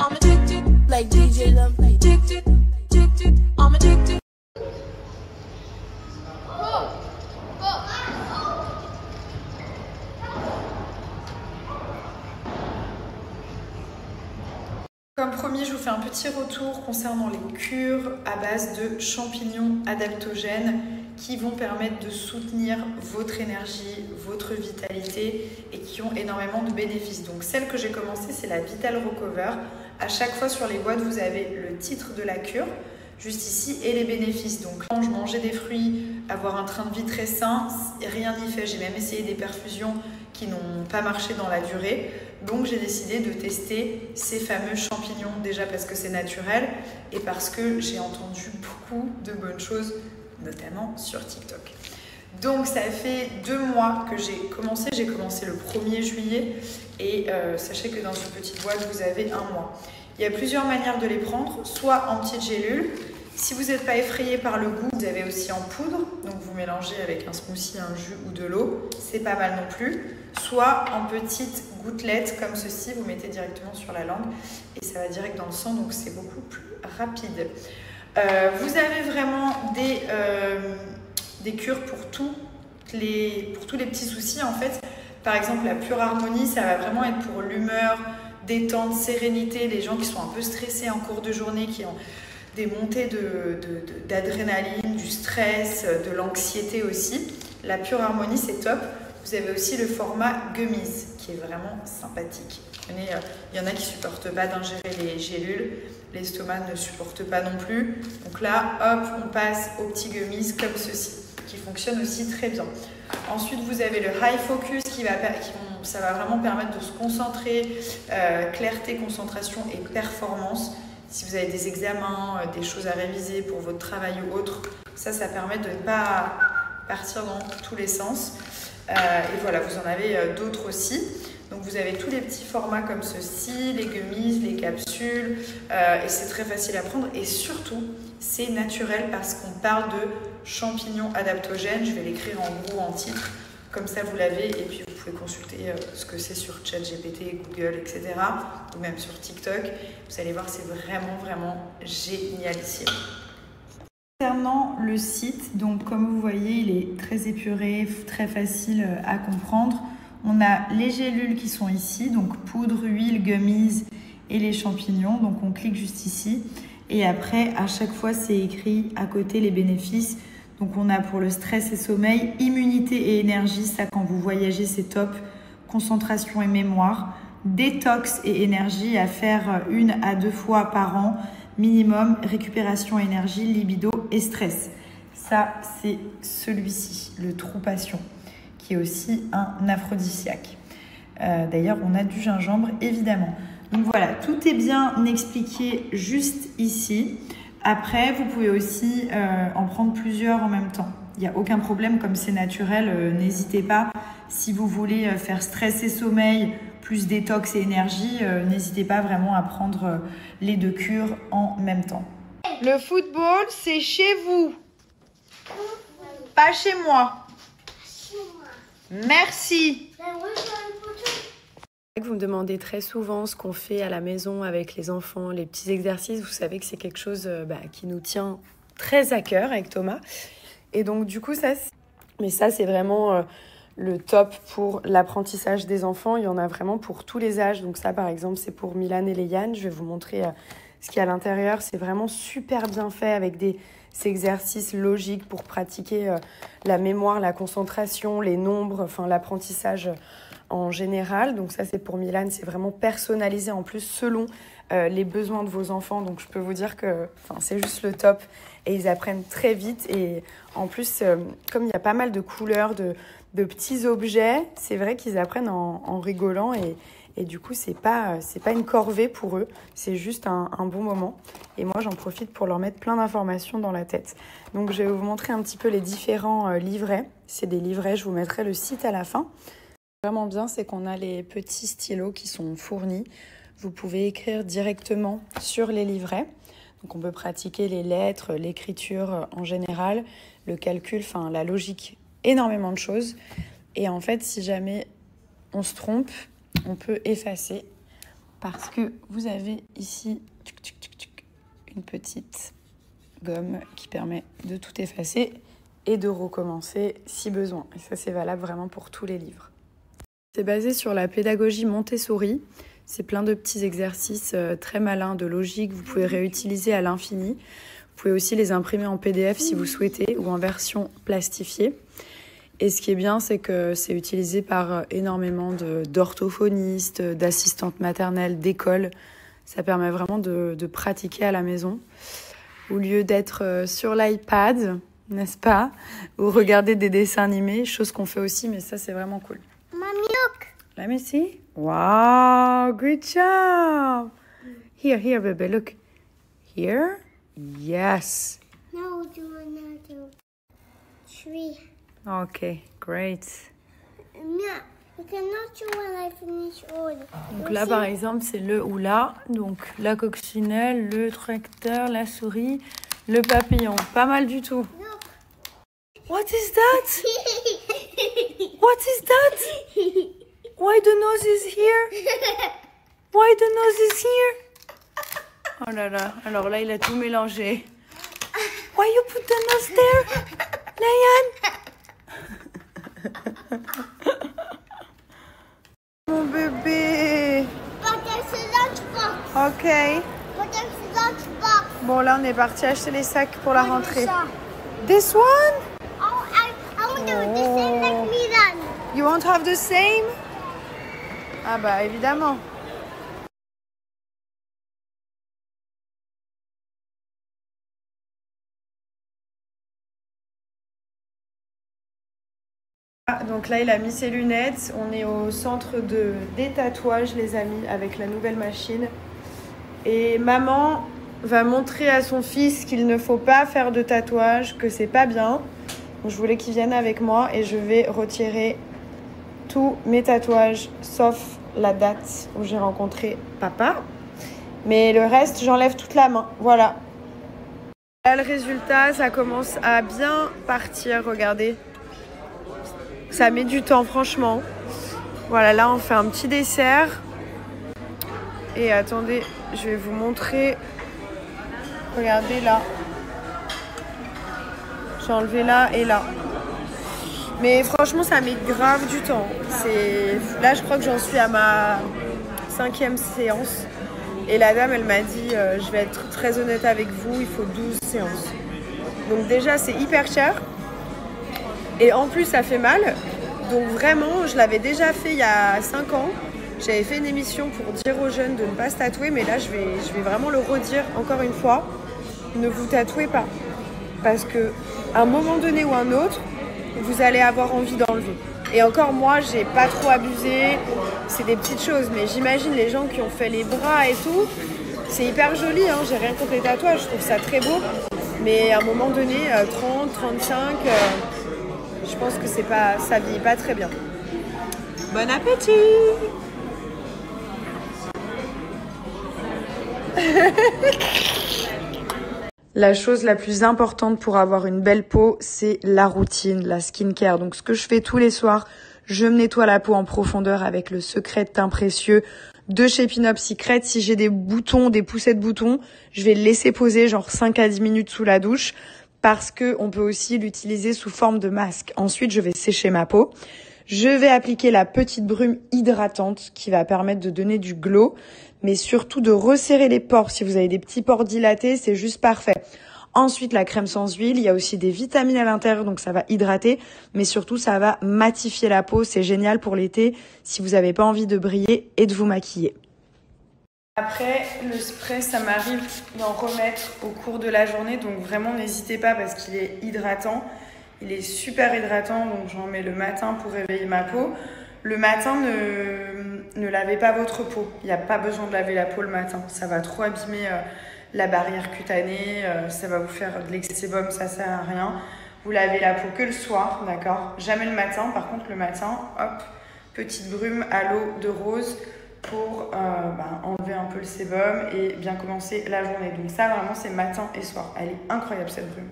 I'm addicted, like DJ Love, addicted, addicted, I'm addicted. Comme promis, je vous fais un petit retour concernant les cures à base de champignons adaptogènes qui vont permettre de soutenir votre énergie, votre vitalité et qui ont énormément de bénéfices. Donc celle que j'ai commencée, c'est la Vital Recover. À chaque fois sur les boîtes, vous avez le titre de la cure, juste ici, et les bénéfices. Donc quand je mangeais des fruits, avoir un train de vie très sain, rien n'y fait. J'ai même essayé des perfusions qui n'ont pas marché dans la durée. Donc j'ai décidé de tester ces fameux champignons, déjà parce que c'est naturel et parce que j'ai entendu beaucoup de bonnes choses, notamment sur TikTok. Donc ça fait 2 mois que j'ai commencé le 1er juillet et sachez que dans une petite boîte vous avez 1 mois. Il y a plusieurs manières de les prendre, soit en petites gélules. Si vous n'êtes pas effrayé par le goût, vous avez aussi en poudre, donc vous mélangez avec un smoothie, un jus ou de l'eau, c'est pas mal non plus. Soit en petites gouttelettes comme ceci, vous mettez directement sur la langue et ça va direct dans le sang, donc c'est beaucoup plus rapide. Vous avez vraiment des cures pour tous les petits soucis en fait. Par exemple, la Pure Harmonie, ça va vraiment être pour l'humeur, détente, sérénité, les gens qui sont un peu stressés en cours de journée, qui ont des montées d'adrénaline, du stress, de l'anxiété aussi. La Pure Harmonie, c'est top. Vous avez aussi le format gummies qui est vraiment sympathique. Il y en a qui ne supportent pas d'ingérer les gélules, l'estomac ne supporte pas non plus. Donc là, hop, on passe aux petits gummies comme ceci, qui fonctionnent aussi très bien. Ensuite, vous avez le High Focus ça va vraiment permettre de se concentrer, clarté, concentration et performance. Si vous avez des examens, des choses à réviser pour votre travail ou autre, ça permet de ne pas partir dans tous les sens. Et voilà, vous en avez d'autres aussi. Donc vous avez tous les petits formats comme ceci, les gummies, les capsules, et c'est très facile à prendre. Et surtout, c'est naturel parce qu'on parle de champignons adaptogènes. Je vais l'écrire en gros en titre, comme ça vous l'avez. Et puis vous pouvez consulter ce que c'est sur ChatGPT, Google, etc. Ou même sur TikTok. Vous allez voir, c'est vraiment, vraiment génialissime. Concernant le site, donc comme vous voyez, il est très épuré, très facile à comprendre. On a les gélules qui sont ici, donc poudre, huile, gummies et les champignons. Donc on clique juste ici et après à chaque fois c'est écrit à côté les bénéfices. Donc on a pour le stress et sommeil, immunité et énergie, ça quand vous voyagez c'est top, concentration et mémoire, détox et énergie à faire 1 à 2 fois par an, minimum, récupération énergie, libido et stress. Ça c'est celui-ci, le trou passion, qui est aussi un aphrodisiaque. D'ailleurs, on a du gingembre, évidemment. Donc voilà, tout est bien expliqué juste ici. Après, vous pouvez aussi en prendre plusieurs en même temps. Il n'y a aucun problème, comme c'est naturel, n'hésitez pas. Si vous voulez faire stress et sommeil, plus détox et énergie, n'hésitez pas vraiment à prendre les 2 cures en même temps. Le football, c'est chez vous, pas chez moi. Merci. Vous me demandez très souvent ce qu'on fait à la maison avec les enfants, les petits exercices. Vous savez que c'est quelque chose qui nous tient très à cœur avec Thomas. Et donc du coup, ça c'est vraiment le top pour l'apprentissage des enfants. Il y en a vraiment pour tous les âges. Donc ça, par exemple, c'est pour Milan et Léane. Je vais vous montrer ce qu'il y a à l'intérieur. C'est vraiment super bien fait avec des exercices logiques pour pratiquer la mémoire, la concentration, les nombres, enfin l'apprentissage en général. Donc ça, c'est pour Milan. C'est vraiment personnalisé en plus selon les besoins de vos enfants. Donc je peux vous dire que c'est juste le top. Et ils apprennent très vite. Et en plus, comme il y a pas mal de couleurs, de petits objets, c'est vrai qu'ils apprennent en rigolant. Et du coup, c'est pas une corvée pour eux. C'est juste un bon moment. Et moi, j'en profite pour leur mettre plein d'informations dans la tête. Donc, je vais vous montrer un petit peu les différents livrets. C'est des livrets, je vous mettrai le site à la fin. Vraiment bien, c'est qu'on a les petits stylos qui sont fournis. Vous pouvez écrire directement sur les livrets. Donc, on peut pratiquer les lettres, l'écriture en général, le calcul, la logique, énormément de choses. Et en fait, si jamais on se trompe, on peut effacer parce que vous avez ici une petite gomme qui permet de tout effacer et de recommencer si besoin. Et ça, c'est valable vraiment pour tous les livres. C'est basé sur la pédagogie Montessori. C'est plein de petits exercices très malins de logique. Vous pouvez réutiliser à l'infini. Vous pouvez aussi les imprimer en PDF si vous souhaitez ou en version plastifiée. Et ce qui est bien, c'est que c'est utilisé par énormément d'orthophonistes, d'assistantes maternelles, d'écoles. Ça permet vraiment de pratiquer à la maison. Au lieu d'être sur l'iPad, n'est-ce pas? Ou regarder des dessins animés, chose qu'on fait aussi, mais ça, c'est vraiment cool. Mommy, look. Let me see. Wow, good job. Here, baby, look. Here. Yes. No, do another tree. Okay, great. Yeah, you cannot do when I finish all. Donc là, par exemple, c'est le ou la. Donc la coccinelle, le tracteur, la souris, le papillon. Pas mal du tout. Look. What is that? What is that? Why the nose is here? Why the nose is here? Oh là là, alors là, il a tout mélangé. Why you put the nose there? Layan? Mon bébé. But there's a lunchbox. Ok. But there's a lunchbox. Bon, là, on est parti acheter les sacs pour la rentrée. Oh, This one? I want to do the same like Milan. You won't have the same? Ah bah, évidemment. Donc là, il a mis ses lunettes. On est au centre des tatouages, les amis, avec la nouvelle machine. Et maman va montrer à son fils qu'il ne faut pas faire de tatouage, que c'est pas bien. Donc, je voulais qu'il vienne avec moi et je vais retirer tous mes tatouages, sauf la date où j'ai rencontré papa. Mais le reste, j'enlève toute la main. Voilà. Là, le résultat, ça commence à bien partir. Regardez. Ça met du temps, franchement. Voilà, là, on fait un petit dessert. Et attendez, je vais vous montrer. Regardez là. J'ai enlevé là et là. Mais franchement, ça met grave du temps. Là, je crois que j'en suis à ma 5e séance. Et la dame, elle m'a dit, je vais être très honnête avec vous, il faut 12 séances. Donc déjà, c'est hyper cher. Et en plus, ça fait mal. Donc vraiment, je l'avais déjà fait il y a 5 ans. J'avais fait une émission pour dire aux jeunes de ne pas se tatouer. Mais là, je vais vraiment le redire encore une fois. Ne vous tatouez pas. Parce qu'à un moment donné ou un autre, vous allez avoir envie d'enlever. Et encore, moi, j'ai pas trop abusé. C'est des petites choses. Mais j'imagine les gens qui ont fait les bras et tout. C'est hyper joli, hein. J'ai rien contre les tatouages. Je trouve ça très beau. Mais à un moment donné, 30, 35... je pense que ça vieillit pas très bien. Bon appétit! La chose la plus importante pour avoir une belle peau, c'est la routine, la skincare. Donc ce que je fais tous les soirs, je me nettoie la peau en profondeur avec le Secret Teint Précieux de chez Pin Up Secret. Si j'ai des boutons, des poussées de boutons, je vais le laisser poser genre 5 à 10 minutes sous la douche. Parce que on peut aussi l'utiliser sous forme de masque. Ensuite, je vais sécher ma peau. Je vais appliquer la petite brume hydratante qui va permettre de donner du glow, mais surtout de resserrer les pores. Si vous avez des petits pores dilatés, c'est juste parfait. Ensuite, la crème sans huile. Il y a aussi des vitamines à l'intérieur, donc ça va hydrater, mais surtout, ça va matifier la peau. C'est génial pour l'été si vous n'avez pas envie de briller et de vous maquiller. Après, le spray, ça m'arrive d'en remettre au cours de la journée. Donc vraiment, n'hésitez pas parce qu'il est hydratant. Il est super hydratant, donc j'en mets le matin pour réveiller ma peau. Le matin, ne lavez pas votre peau. Il n'y a pas besoin de laver la peau le matin. Ça va trop abîmer la barrière cutanée. Ça va vous faire de l'excès de sébum, ça sert à rien. Vous lavez la peau que le soir, d'accord? Jamais le matin. Par contre, le matin, hop, petite brume à l'eau de rose pour enlever un peu le sébum et bien commencer la journée. Donc ça, vraiment, c'est matin et soir. Elle est incroyable, cette brume.